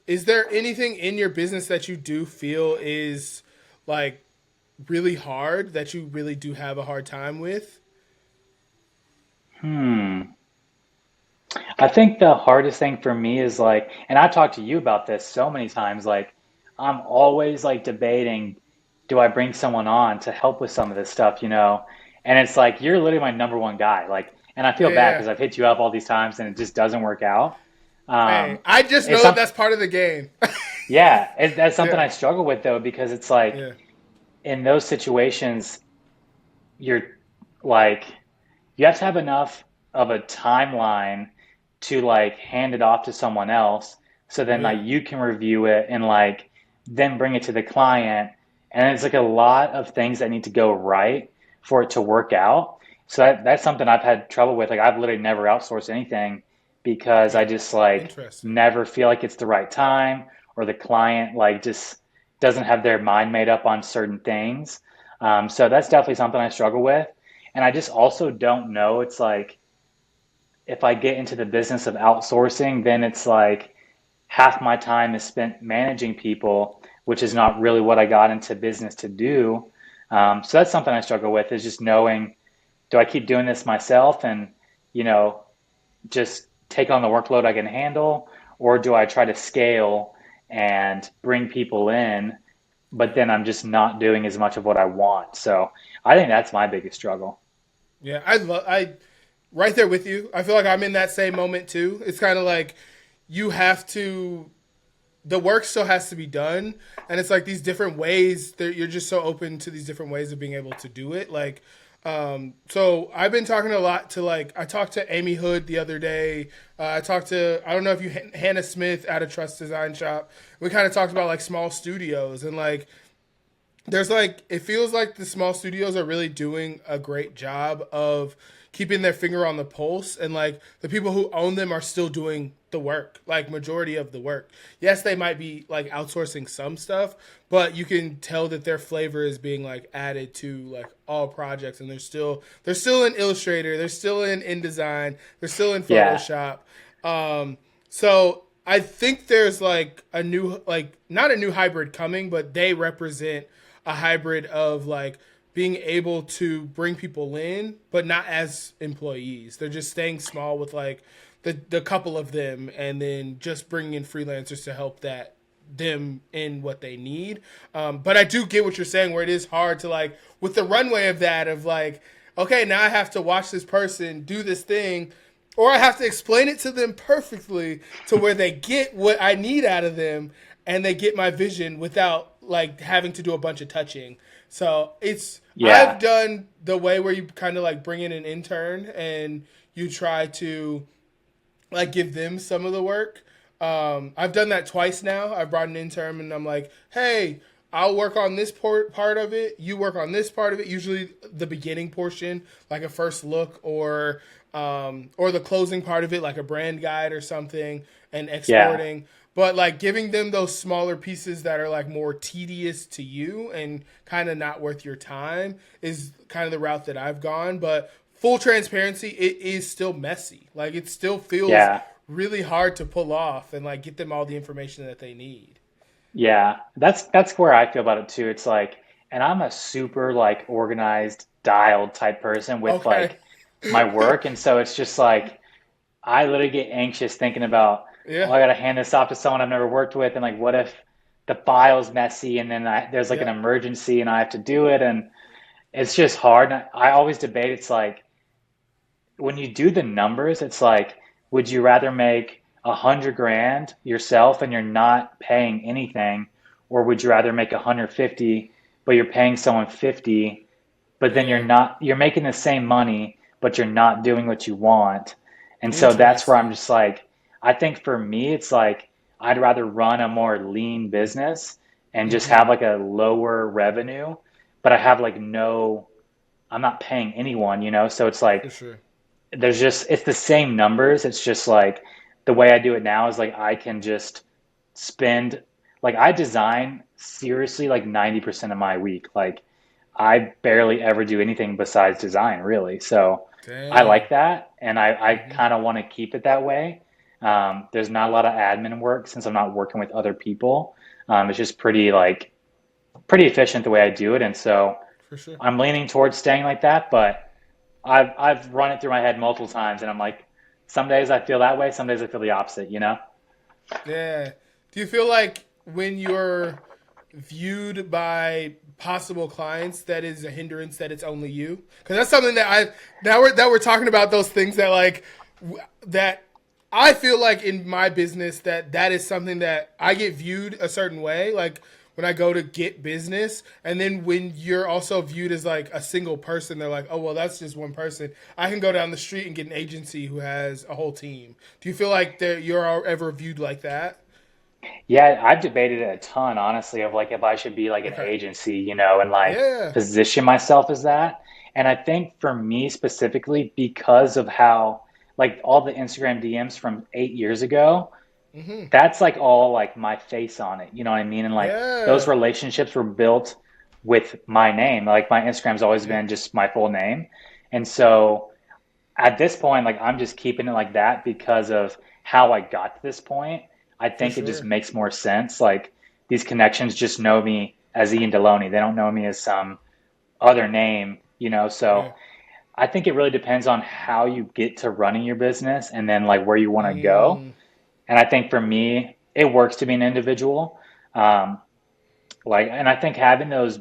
is there anything in your business that you do feel is like really hard that you really do have a hard time with? Hmm. I think the hardest thing for me is like, and I've talked to you about this so many times, like I'm always like debating, do I bring someone on to help with some of this stuff, you know? And it's like you're literally my number one guy. Like, and I feel bad Yeah. because I've hit you up all these times and it just doesn't work out. Hey, Um, I just it's know that some, that's part of the game. yeah, that's something Yeah. I struggle with though, because it's like Yeah. in those situations, you're like you have to have enough of a timeline to like hand it off to someone else so then Yeah. like you can review it and like then bring it to the client, and it's like a lot of things that need to go right for it to work out. So that's something I've had trouble with. Like I've literally never outsourced anything because I Oh, just like interesting. never feel like it's the right time, or the client like just doesn't have their mind made up on certain things. So that's definitely something I struggle with. And I just also don't know. It's like if I get into the business of outsourcing, then it's like half my time is spent managing people, which is Yeah. not really what I got into business to do. So that's something I struggle with, is just knowing, do I keep doing this myself and, you know, just take on the workload I can handle, or do I try to scale and bring people in, but Yeah. then I'm just not doing as much of what I want. So I think that's my biggest struggle. Yeah. I right there with you. I feel like I'm in that same moment too. It's kind of like you have to the work still has to be done, and it's like these different ways that you're just so open to these different ways of being able to do it. Like so I've been talking a lot to like I talked to Amy Hood the other day. I talked to I don't know if you Hannah Smith at a Trust Design Shop. We kind of talked about like small studios and like there's like it feels like the small studios are really doing a great job of keeping their finger on the pulse, and like the people who own them are still doing the work, like majority of the work. Yes, they might be like outsourcing some stuff, but you can tell that their flavor is being like added to like all projects, and they're still in Illustrator, they're still in InDesign, they're still in Yeah. Photoshop. So I think there's like a new, like not a new hybrid coming, but they represent a hybrid of like being able to bring people in, but not as employees. They're just staying small with like the couple of them, and then just bringing in freelancers to help that them in what they need. But I do get what you're saying, where it is hard to like with the runway of that of like, okay, now I have to watch this person do this thing, or I have to explain it to them perfectly to where they get what I need out of them and they get my vision without like having to do a bunch of touching. So it's I've Yeah. done the way where you kind of like bring in an intern and you try to like give them some of the work. I've done that twice now. I brought an intern and I'm like, hey, I'll work on this part of it. You work on this part of it. Usually the beginning portion, like a first look, or the closing part of it, like a brand guide or something, and Yeah. exporting. But like giving them those smaller pieces that are like more tedious to you and kind of not worth your time is kind of the route that I've gone. But full transparency, it is still messy. Like it still feels Yeah. really hard to pull off and like get them all the information that they need. Yeah. That's where I feel about it too. It's like, and I'm a super like organized, dialed type person with Okay. like my work. And so it's just like I literally get anxious thinking about, Yeah. oh, I gotta hand this off to someone I've never worked with, and like what if the file's messy and then there's like an Yep. emergency and I have to do it, and it's just hard. And I always debate, it's like when you do the numbers, it's like, would you rather make 100 grand yourself and you're not paying anything, or would you rather make 150 but you're paying someone 50, but then Yeah. you're making the same money, but you're not doing what you want. And so that's where I'm Interesting. just like, I think for me, it's like I'd rather run a more lean business and just Mm-hmm. have like a lower revenue, but I have like no, I'm not paying anyone, you know? So it's For like sure. there's just it's the same numbers. It's just like the way I do it now is like I can just spend, like I design seriously like 90% of my week. Like I barely ever do anything besides design, really. So I Dang. like that, and I Mm-hmm. kind of want to keep it that way. There's not a lot of admin work since I'm not working with other people. It's just pretty efficient the way I do it, and so For sure. I'm leaning towards staying like that. But I've run it through my head multiple times, and I'm like, some days I feel that way, some days I feel the opposite. You know? Yeah. Do you feel like when you're viewed by possible clients that is a hindrance that it's only you? Because that's something that I now we're talking about those things that like that I feel like in my business that is something that I get viewed a certain way. Like when I go to get business, and then when you're also viewed as like a single person, they're like, oh well, that's just one person. I can go down the street and get an agency who has a whole team. Do you feel like that you're ever viewed like that? Yeah, I've debated it a ton, honestly, of like if I should be like an Okay. agency, you know, and like Yeah. position myself as that. And I think for me specifically, because of how like all the Instagram DMs from 8 years ago, Hmm. that's like all like my face on it. You know what I mean? And like those Yeah. relationships were built with my name. Like my Instagram's always Yeah. been just my full name. And so at this point, like I'm just keeping it like that because of how I got to this point. I For think it just sure. makes more sense. Like these connections just know me as Ian Deloney. They don't know me as some other name, you know. So Yeah. I think it really depends on how you get to running your business and then like where you want to go. Mm, And I think for me, it works to be an individual. Um, and I think having those